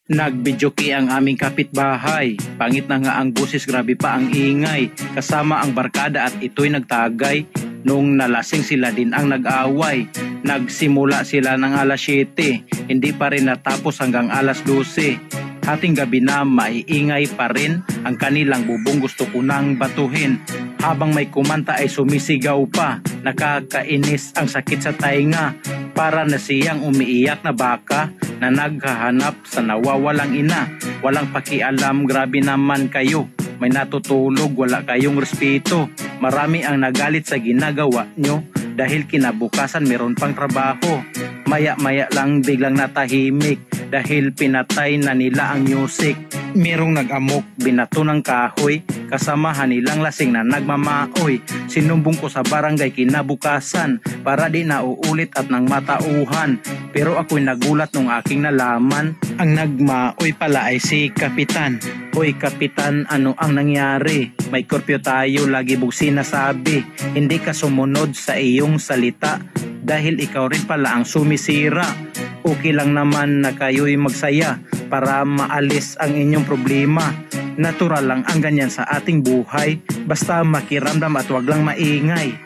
Nagbidyoki ang aming kapitbahay. Pangit na nga ang busis, grabe pa ang ingay. Kasama ang barkada at ito'y nagtagay. Nung nalasing sila din ang nag-away. Nagsimula sila ng alas 7, hindi pa rin natapos hanggang alas 12. Hating gabi na maiingay pa rin, ang kanilang bubong gusto ko nang batuhin. Habang may kumanta ay sumisigaw pa, nakakainis ang sakit sa tainga. Para na siyang umiiyak na baka na naghahanap sa nawawalang ina. Walang pakialam, grabe naman kayo. May natutulog, wala kayong respeto. Marami ang nagalit sa ginagawa nyo dahil kinabukasan meron pang trabaho. Maya-maya lang biglang natahimik dahil pinatay na nila ang music. Merong nag-amok, binato ng kahoy, kasamahan nilang lasing na nagmamaoy. Sinumbong ko sa barangay kinabukasan para di na uulit at nang matauhan. Pero ako'y nagulat nung aking nalaman, ang nagmaoy pala ay si Kapitan. Hoy Kapitan, ano ang nangyari? May korpyo tayo, lagi mong sinasabi. Hindi ka sumunod sa iyong salita dahil ikaw rin pala ang sumisira. Okay lang naman na kayo'y magsaya para maalis ang inyong problema. Natural lang ang ganyan sa ating buhay, basta makiramdam at wag lang maingay.